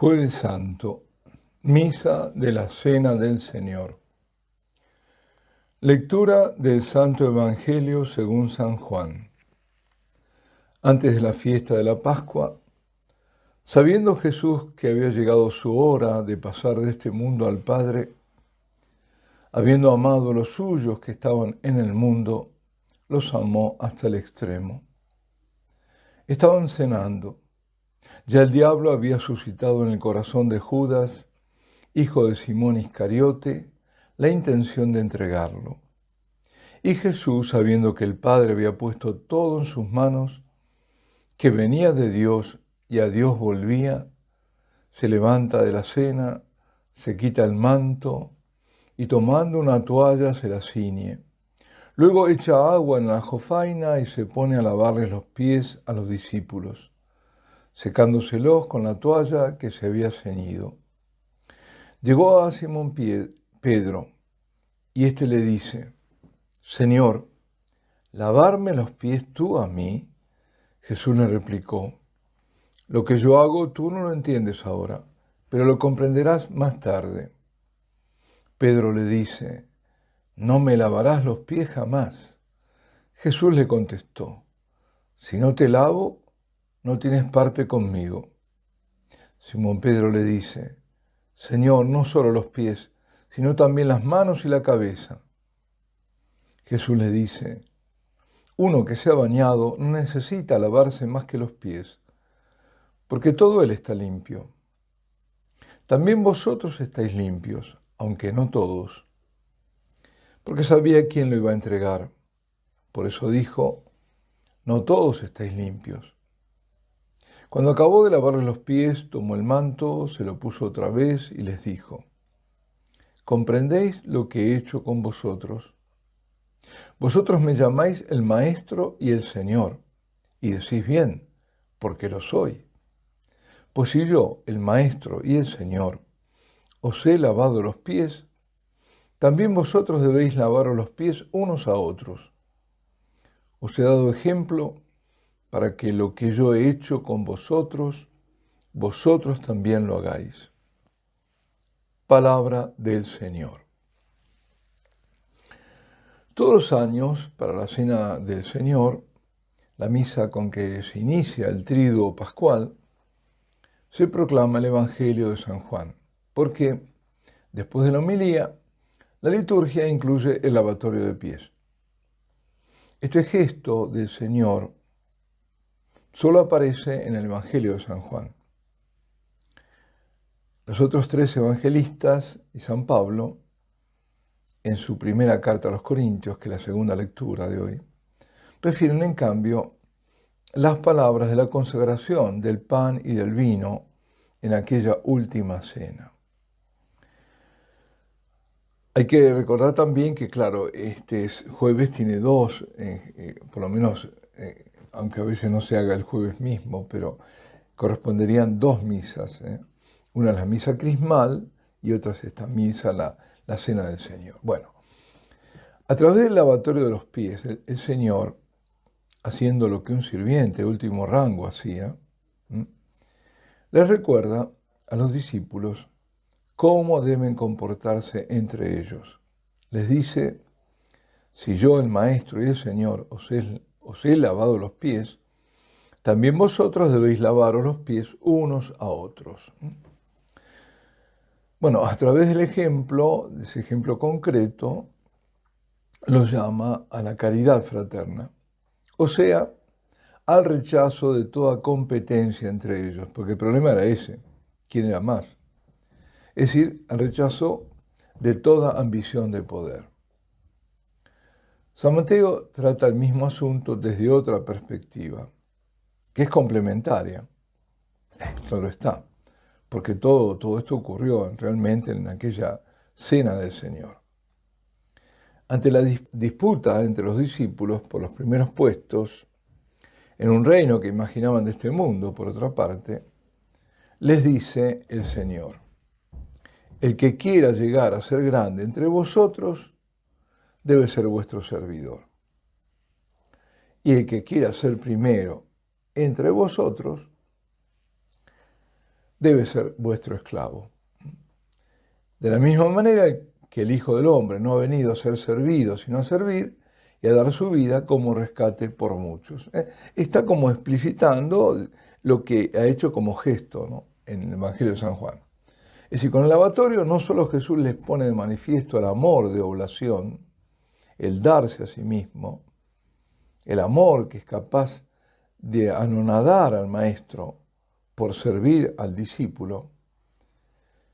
Jueves Santo, Misa de la Cena del Señor. Lectura del Santo Evangelio según San Juan. Antes de la fiesta de la Pascua, sabiendo Jesús que había llegado su hora de pasar de este mundo al Padre, habiendo amado a los suyos que estaban en el mundo, los amó hasta el extremo. Estaban cenando. Ya el diablo había suscitado en el corazón de Judas, hijo de Simón Iscariote, la intención de entregarlo. Y Jesús, sabiendo que el Padre había puesto todo en sus manos, que venía de Dios y a Dios volvía, se levanta de la cena, se quita el manto y tomando una toalla se la ciñe. Luego echa agua en la jofaina y se pone a lavarles los pies a los discípulos, secándoselos con la toalla que se había ceñido. Llegó a Simón Pedro, y éste le dice: Señor, ¿lavarme los pies tú a mí? Jesús le replicó: Lo que yo hago tú no lo entiendes ahora, pero lo comprenderás más tarde. Pedro le dice: No me lavarás los pies jamás. Jesús le contestó: Si no te lavo, no tienes parte conmigo. Simón Pedro le dice: Señor, no solo los pies, sino también las manos y la cabeza. Jesús le dice: Uno que se ha bañado no necesita lavarse más que los pies, porque todo él está limpio. También vosotros estáis limpios, aunque no todos. Porque sabía quién lo iba a entregar. Por eso dijo: No todos estáis limpios. Cuando acabó de lavarles los pies, tomó el manto, se lo puso otra vez y les dijo: ¿Comprendéis lo que he hecho con vosotros? Vosotros me llamáis el Maestro y el Señor, y decís bien, porque lo soy. Pues si yo, el Maestro y el Señor, os he lavado los pies, también vosotros debéis lavaros los pies unos a otros. Os he dado ejemplo para que lo que yo he hecho con vosotros, vosotros también lo hagáis. Palabra del Señor. Todos los años, para la Cena del Señor, la misa con que se inicia el Tríduo Pascual, se proclama el Evangelio de San Juan, porque después de la homilía, la liturgia incluye el lavatorio de pies. Este gesto del Señor solo aparece en el Evangelio de San Juan. Los otros tres evangelistas y San Pablo, en su primera carta a los Corintios, que es la segunda lectura de hoy, refieren en cambio las palabras de la consagración del pan y del vino en aquella última cena. Hay que recordar también que, claro, este jueves tiene dos, por lo menos, aunque a veces no se haga el jueves mismo, pero corresponderían dos misas. Una es la misa crismal y otra es esta misa, la Cena del Señor. Bueno, a través del lavatorio de los pies, el Señor, haciendo lo que un sirviente de último rango hacía, les recuerda a los discípulos cómo deben comportarse entre ellos. Les dice: si yo, el Maestro y el Señor, os he lavado los pies, también vosotros debéis lavaros los pies unos a otros. Bueno, a través del ejemplo, de ese ejemplo concreto, los llama a la caridad fraterna, o sea, al rechazo de toda competencia entre ellos, porque el problema era ese, ¿quién era más? Es decir, al rechazo de toda ambición de poder. San Mateo trata el mismo asunto desde otra perspectiva, que es complementaria, claro está, porque todo esto ocurrió realmente en aquella Cena del Señor. Ante la disputa entre los discípulos por los primeros puestos, en un reino que imaginaban de este mundo, por otra parte, les dice el Señor: el que quiera llegar a ser grande entre vosotros, debe ser vuestro servidor. Y el que quiera ser primero entre vosotros, debe ser vuestro esclavo. De la misma manera que el Hijo del Hombre no ha venido a ser servido, sino a servir y a dar su vida como rescate por muchos. Está como explicitando lo que ha hecho como gesto, ¿no?, en el Evangelio de San Juan. Es decir, con el lavatorio no solo Jesús les pone de manifiesto el amor de oblación, el darse a sí mismo, el amor que es capaz de anonadar al maestro por servir al discípulo,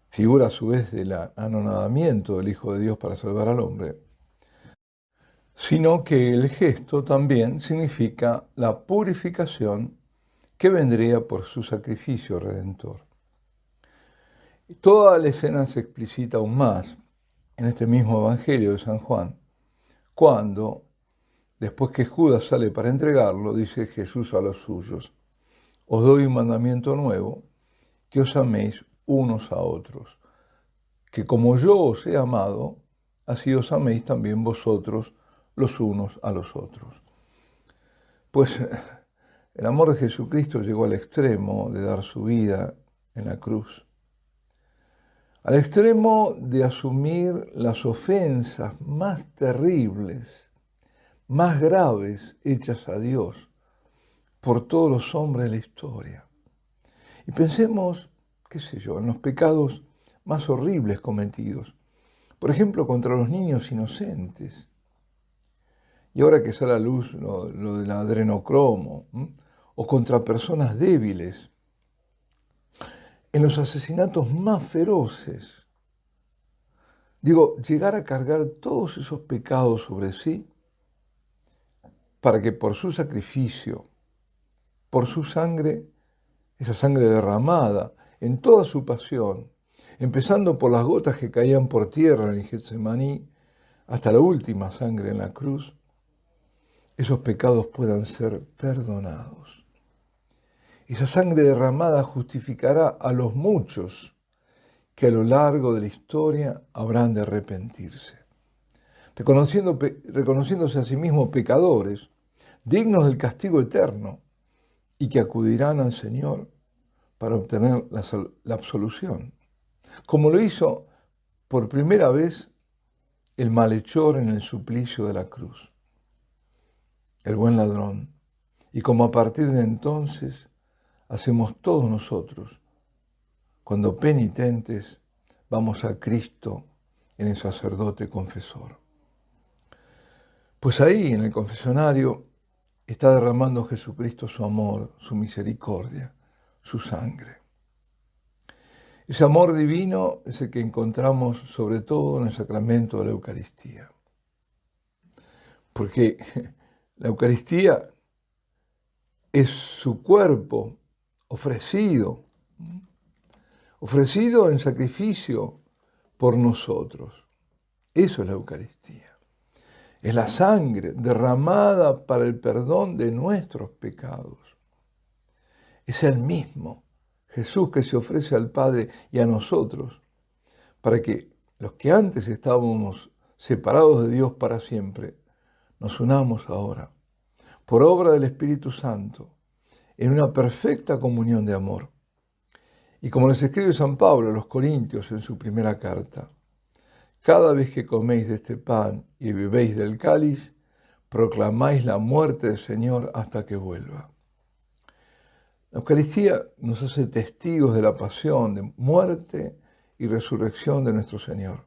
figura a su vez del anonadamiento del Hijo de Dios para salvar al hombre, sino que el gesto también significa la purificación que vendría por su sacrificio redentor. Toda la escena se explicita aún más en este mismo Evangelio de San Juan, cuando, después que Judas sale para entregarlo, dice Jesús a los suyos: os doy un mandamiento nuevo, que os améis unos a otros, que como yo os he amado, así os améis también vosotros los unos a los otros. Pues el amor de Jesucristo llegó al extremo de dar su vida en la cruz, al extremo de asumir las ofensas más terribles, más graves hechas a Dios por todos los hombres de la historia. Y pensemos, qué sé yo, en los pecados más horribles cometidos, por ejemplo, contra los niños inocentes. Y ahora que sale a la luz lo del adrenocromo, o contra personas débiles, en los asesinatos más feroces. Digo, llegar a cargar todos esos pecados sobre sí para que por su sacrificio, por su sangre, esa sangre derramada en toda su pasión, empezando por las gotas que caían por tierra en el Getsemaní, hasta la última sangre en la cruz, esos pecados puedan ser perdonados. Esa sangre derramada justificará a los muchos que a lo largo de la historia habrán de arrepentirse, reconociéndose a sí mismos pecadores, dignos del castigo eterno, y que acudirán al Señor para obtener la absolución, como lo hizo por primera vez el malhechor en el suplicio de la cruz, el buen ladrón, y como a partir de entonces hacemos todos nosotros, cuando penitentes vamos a Cristo en el sacerdote confesor. Pues ahí, en el confesionario, está derramando Jesucristo su amor, su misericordia, su sangre. Ese amor divino es el que encontramos sobre todo en el sacramento de la Eucaristía. Porque la Eucaristía es su cuerpo ofrecido en sacrificio por nosotros. Eso es la Eucaristía. Es la sangre derramada para el perdón de nuestros pecados. Es el mismo Jesús que se ofrece al Padre y a nosotros para que los que antes estábamos separados de Dios para siempre, nos unamos ahora, por obra del Espíritu Santo, en una perfecta comunión de amor. Y como les escribe San Pablo a los Corintios en su primera carta: cada vez que coméis de este pan y bebéis del cáliz, proclamáis la muerte del Señor hasta que vuelva. La Eucaristía nos hace testigos de la pasión, de muerte y resurrección de nuestro Señor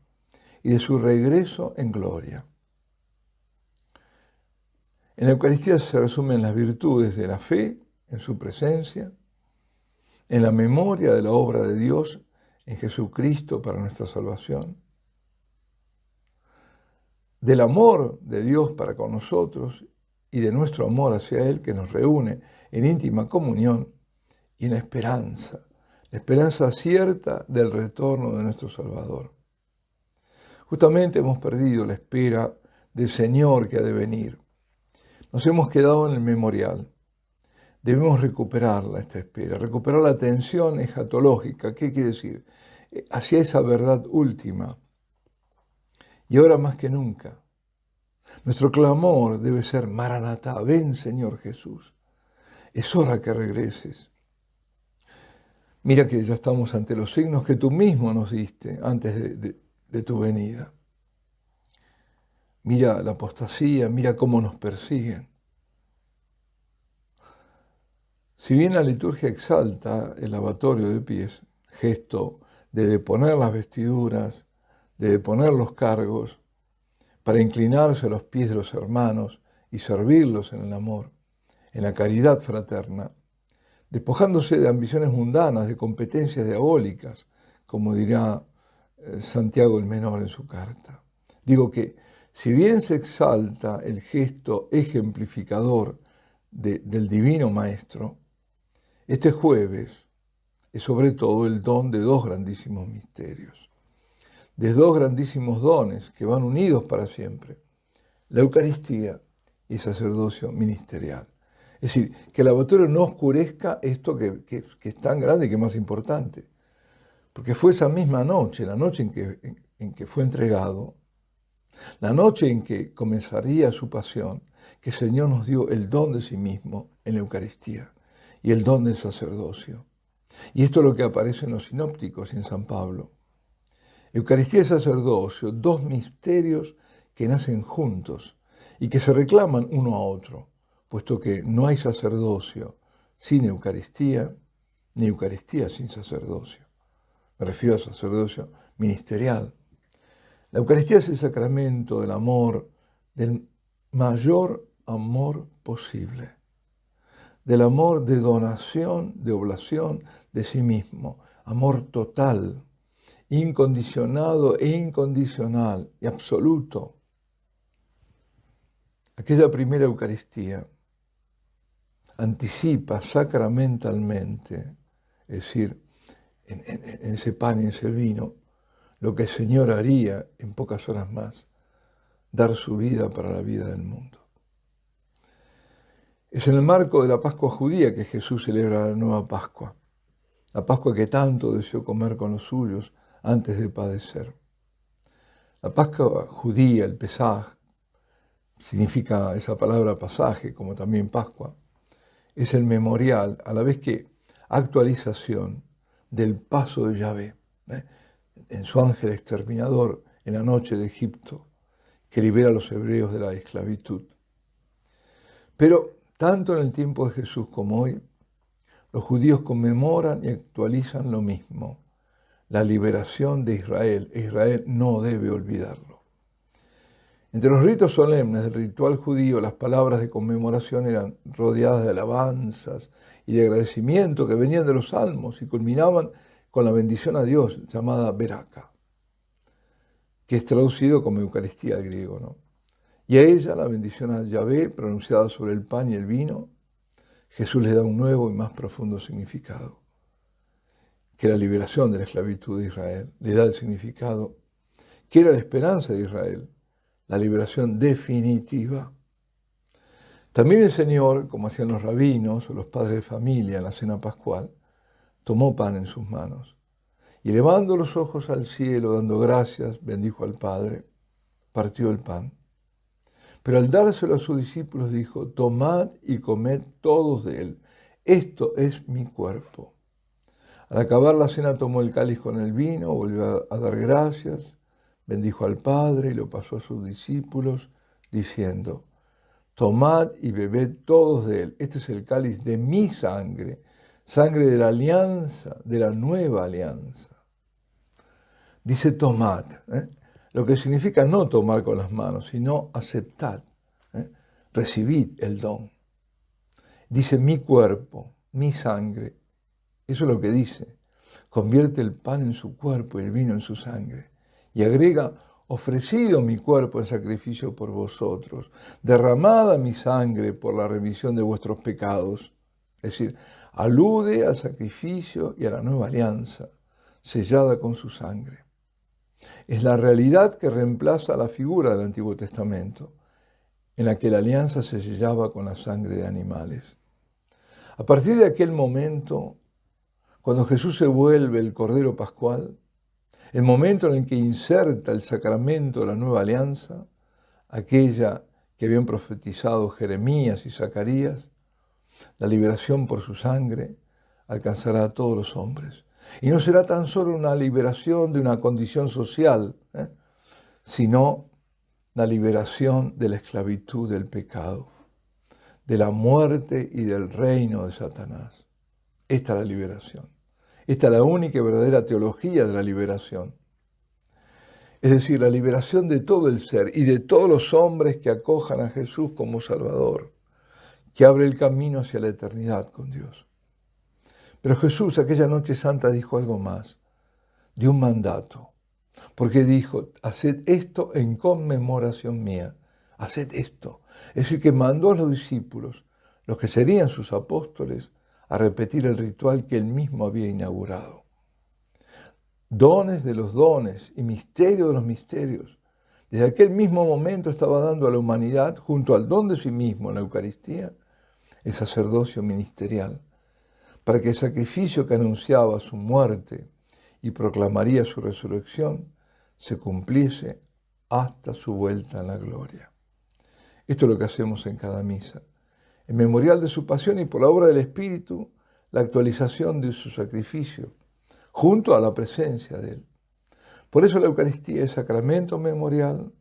y de su regreso en gloria. En la Eucaristía se resumen las virtudes de la fe en su presencia, en la memoria de la obra de Dios en Jesucristo para nuestra salvación, del amor de Dios para con nosotros y de nuestro amor hacia Él, que nos reúne en íntima comunión, y en la esperanza cierta del retorno de nuestro Salvador. Justamente hemos perdido la espera del Señor que ha de venir. Nos hemos quedado en el memorial. Debemos recuperarla, esta espera, recuperar la atención escatológica. ¿Qué quiere decir? Hacia esa verdad última. Y ahora más que nunca, nuestro clamor debe ser: Maranatá, ven Señor Jesús. Es hora que regreses. Mira que ya estamos ante los signos que tú mismo nos diste antes de tu venida. Mira la apostasía, mira cómo nos persiguen. Si bien la liturgia exalta el lavatorio de pies, gesto de deponer las vestiduras, de deponer los cargos, para inclinarse a los pies de los hermanos y servirlos en el amor, en la caridad fraterna, despojándose de ambiciones mundanas, de competencias diabólicas, como dirá Santiago el Menor en su carta. Digo que si bien se exalta el gesto ejemplificador del Divino Maestro, este jueves es sobre todo el don de dos grandísimos misterios, de dos grandísimos dones que van unidos para siempre, la Eucaristía y el sacerdocio ministerial. Es decir, que el lavatorio no oscurezca esto que es tan grande y que es más importante. Porque fue esa misma noche, la noche en que fue entregado, la noche en que comenzaría su pasión, que el Señor nos dio el don de sí mismo en la Eucaristía y el don del sacerdocio. Y esto es lo que aparece en los sinópticos y en San Pablo. Eucaristía y sacerdocio, dos misterios que nacen juntos y que se reclaman uno a otro, puesto que no hay sacerdocio sin Eucaristía, ni Eucaristía sin sacerdocio. Me refiero al sacerdocio ministerial. La Eucaristía es el sacramento del amor, del mayor amor posible, del amor de donación, de oblación de sí mismo, amor total, incondicionado e incondicional y absoluto. Aquella primera Eucaristía anticipa sacramentalmente, es decir, en ese pan y en ese vino, lo que el Señor haría en pocas horas más, dar su vida para la vida del mundo. Es en el marco de la Pascua judía que Jesús celebra la nueva Pascua, la Pascua que tanto deseó comer con los suyos antes de padecer. La Pascua judía, el Pesaj, significa esa palabra pasaje, como también Pascua, es el memorial, a la vez que actualización del paso de Yahvé, en su ángel exterminador en la noche de Egipto, que libera a los hebreos de la esclavitud. Pero tanto en el tiempo de Jesús como hoy, los judíos conmemoran y actualizan lo mismo, la liberación de Israel, e Israel no debe olvidarlo. Entre los ritos solemnes del ritual judío, las palabras de conmemoración eran rodeadas de alabanzas y de agradecimiento que venían de los salmos y culminaban con la bendición a Dios, llamada Beraka, que es traducido como Eucaristía al griego, ¿no? Y a ella, la bendición a Yahvé, pronunciada sobre el pan y el vino, Jesús le da un nuevo y más profundo significado, que la liberación de la esclavitud de Israel le da el significado que era la esperanza de Israel, la liberación definitiva. También el Señor, como hacían los rabinos o los padres de familia en la cena pascual, tomó pan en sus manos y elevando los ojos al cielo, dando gracias, bendijo al Padre, partió el pan. Pero al dárselo a sus discípulos dijo, tomad y comed todos de él, esto es mi cuerpo. Al acabar la cena tomó el cáliz con el vino, volvió a dar gracias, bendijo al Padre y lo pasó a sus discípulos, diciendo, tomad y bebed todos de él, este es el cáliz de mi sangre, sangre de la alianza, de la nueva alianza. Dice tomad, lo que significa no tomar con las manos, sino aceptad, recibid el don. Dice mi cuerpo, mi sangre, eso es lo que dice. Convierte el pan en su cuerpo y el vino en su sangre. Y agrega, ofrecido mi cuerpo en sacrificio por vosotros, derramada mi sangre por la remisión de vuestros pecados. Es decir, alude al sacrificio y a la nueva alianza, sellada con su sangre. Es la realidad que reemplaza la figura del Antiguo Testamento, en la que la alianza se sellaba con la sangre de animales. A partir de aquel momento, cuando Jesús se vuelve el Cordero Pascual, el momento en el que inserta el sacramento de la nueva alianza, aquella que habían profetizado Jeremías y Zacarías, la liberación por su sangre, alcanzará a todos los hombres. Y no será tan solo una liberación de una condición social, sino la liberación de la esclavitud del pecado, de la muerte y del reino de Satanás. Esta es la liberación. Esta es la única y verdadera teología de la liberación. Es decir, la liberación de todo el ser y de todos los hombres que acojan a Jesús como Salvador, que abre el camino hacia la eternidad con Dios. Pero Jesús aquella noche santa dijo algo más, dio un mandato, porque dijo, haced esto en conmemoración mía, haced esto. Es decir, que mandó a los discípulos, los que serían sus apóstoles, a repetir el ritual que él mismo había inaugurado. Dones de los dones y misterio de los misterios. Desde aquel mismo momento estaba dando a la humanidad, junto al don de sí mismo en la Eucaristía, el sacerdocio ministerial, para que el sacrificio que anunciaba su muerte y proclamaría su resurrección se cumpliese hasta su vuelta en la gloria. Esto es lo que hacemos en cada misa. En memorial de su pasión y por la obra del Espíritu, la actualización de su sacrificio, junto a la presencia de Él. Por eso la Eucaristía es sacramento memorial,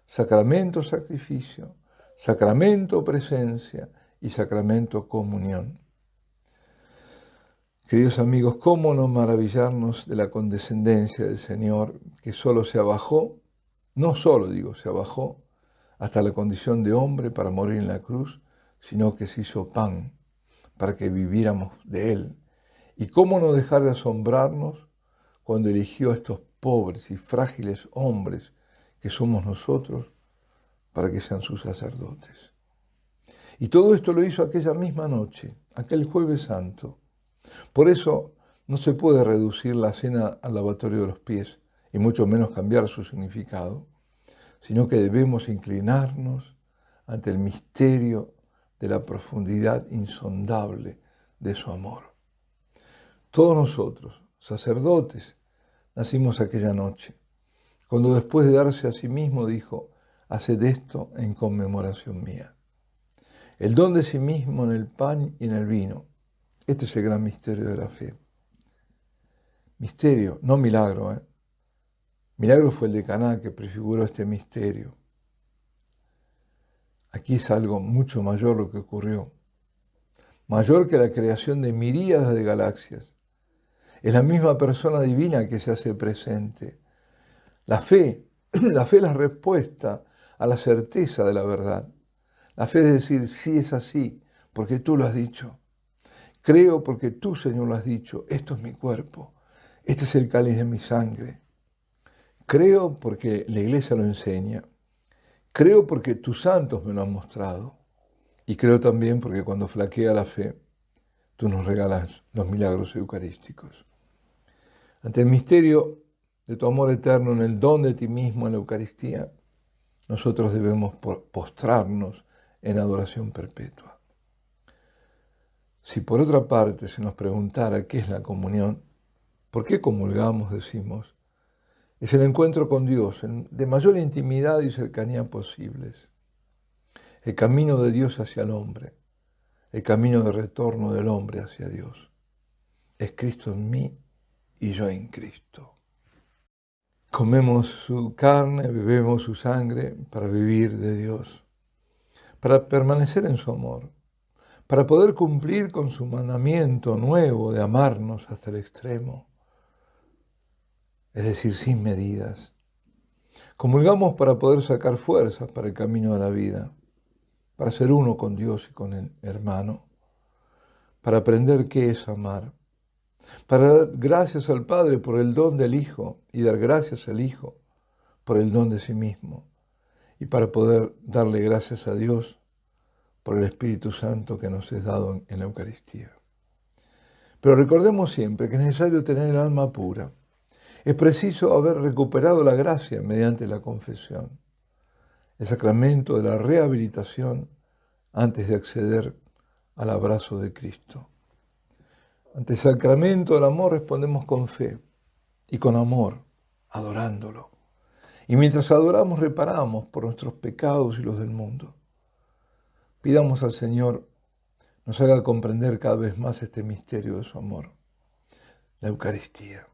sacramento sacrificio, sacramento presencia y sacramento comunión. Queridos amigos, ¿cómo no maravillarnos de la condescendencia del Señor que solo se abajó, no solo digo, se abajó hasta la condición de hombre para morir en la cruz, sino que se hizo pan para que viviéramos de Él? ¿Y cómo no dejar de asombrarnos cuando eligió a estos pobres y frágiles hombres que somos nosotros para que sean sus sacerdotes? Y todo esto lo hizo aquella misma noche, aquel Jueves Santo. Por eso no se puede reducir la cena al lavatorio de los pies, y mucho menos cambiar su significado, sino que debemos inclinarnos ante el misterio de la profundidad insondable de su amor. Todos nosotros, sacerdotes, nacimos aquella noche, cuando después de darse a sí mismo dijo, haced esto en conmemoración mía. El don de sí mismo en el pan y en el vino. Este es el gran misterio de la fe. Misterio, no milagro. Milagro fue el de Caná que prefiguró este misterio. Aquí es algo mucho mayor lo que ocurrió. Mayor que la creación de miríadas de galaxias. Es la misma persona divina que se hace presente. La fe es la respuesta a la certeza de la verdad. La fe es decir, sí es así, porque tú lo has dicho. Creo porque tú, Señor, lo has dicho. Esto es mi cuerpo. Este es el cáliz de mi sangre. Creo porque la Iglesia lo enseña. Creo porque tus santos me lo han mostrado. Y creo también porque cuando flaquea la fe, tú nos regalas los milagros eucarísticos. Ante el misterio de tu amor eterno en el don de ti mismo en la Eucaristía, nosotros debemos postrarnos en adoración perpetua. Si por otra parte se nos preguntara qué es la comunión, ¿por qué comulgamos? Decimos, es el encuentro con Dios de mayor intimidad y cercanía posibles. El camino de Dios hacia el hombre, el camino de retorno del hombre hacia Dios. Es Cristo en mí y yo en Cristo. Comemos su carne, bebemos su sangre para vivir de Dios, para permanecer en su amor, para poder cumplir con su mandamiento nuevo de amarnos hasta el extremo, es decir, sin medidas. Comulgamos para poder sacar fuerzas para el camino de la vida, para ser uno con Dios y con el hermano, para aprender qué es amar, para dar gracias al Padre por el don del Hijo y dar gracias al Hijo por el don de sí mismo, y para poder darle gracias a Dios por el Espíritu Santo que nos es dado en la Eucaristía. Pero recordemos siempre que es necesario tener el alma pura. Es preciso haber recuperado la gracia mediante la confesión, el sacramento de la rehabilitación antes de acceder al abrazo de Cristo. Ante el sacramento del amor respondemos con fe y con amor, adorándolo. Y mientras adoramos reparamos por nuestros pecados y los del mundo. Pidamos al Señor nos haga comprender cada vez más este misterio de su amor, la Eucaristía.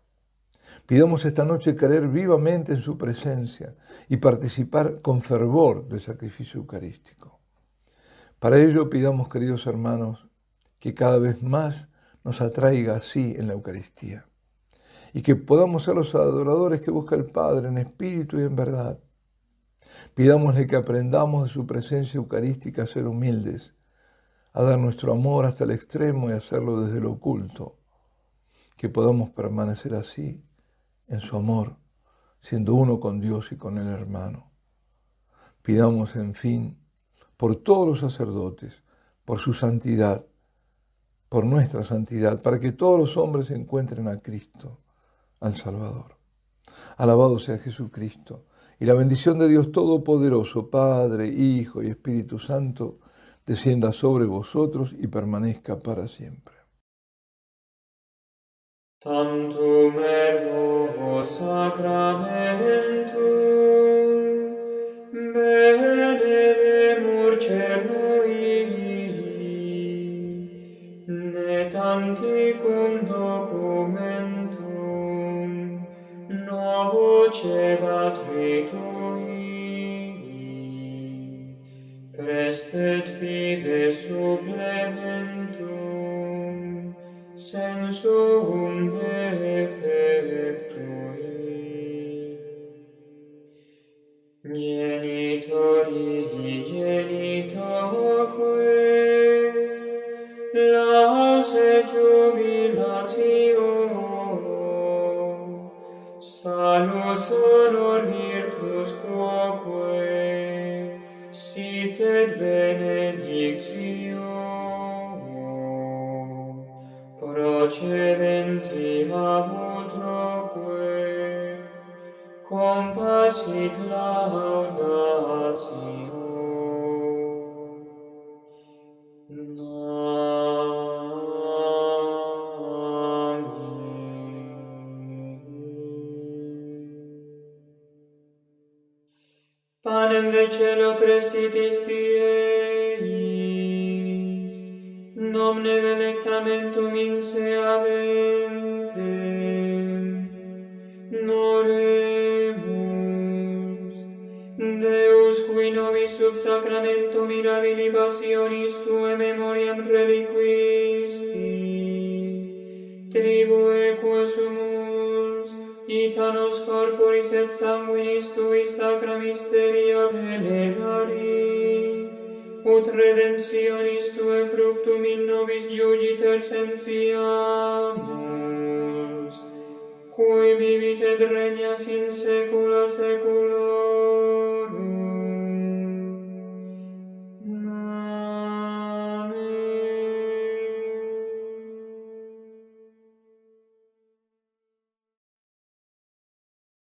Pidamos esta noche creer vivamente en su presencia y participar con fervor del sacrificio eucarístico. Para ello pidamos, queridos hermanos, que cada vez más nos atraiga así en la Eucaristía y que podamos ser los adoradores que busca el Padre en espíritu y en verdad. Pidámosle que aprendamos de su presencia eucarística a ser humildes, a dar nuestro amor hasta el extremo y hacerlo desde lo oculto, que podamos permanecer así en su amor, siendo uno con Dios y con el hermano. Pidamos, en fin, por todos los sacerdotes, por su santidad, por nuestra santidad, para que todos los hombres encuentren a Cristo, al Salvador. Alabado sea Jesucristo, y la bendición de Dios Todopoderoso, Padre, Hijo y Espíritu Santo, descienda sobre vosotros y permanezca para siempre. Tantum ergo sacramentum benedemur cernui, ne tanticum documentum novo cegat ritui, prestet fide supplementum sensum defectui. Genitori genitoque lause jubilatio, salus honor virtus quoque sit et benedictio procedenti ab utroque compassit laudatio. Panem de celo prestitis Dieis, nomne delectamentum in se aventem, oremus. Deus, qui nobis sub sacramento mirabili passionis Tuae memoriam reliquisti, tribue quo sumus, itanos corporis et sanguinis Tuis sacra mysteria venerari, ut redemptionis Tuae fructum in nobis jugiter sentiamus, cui vivis et regnas in saecula saeculorum.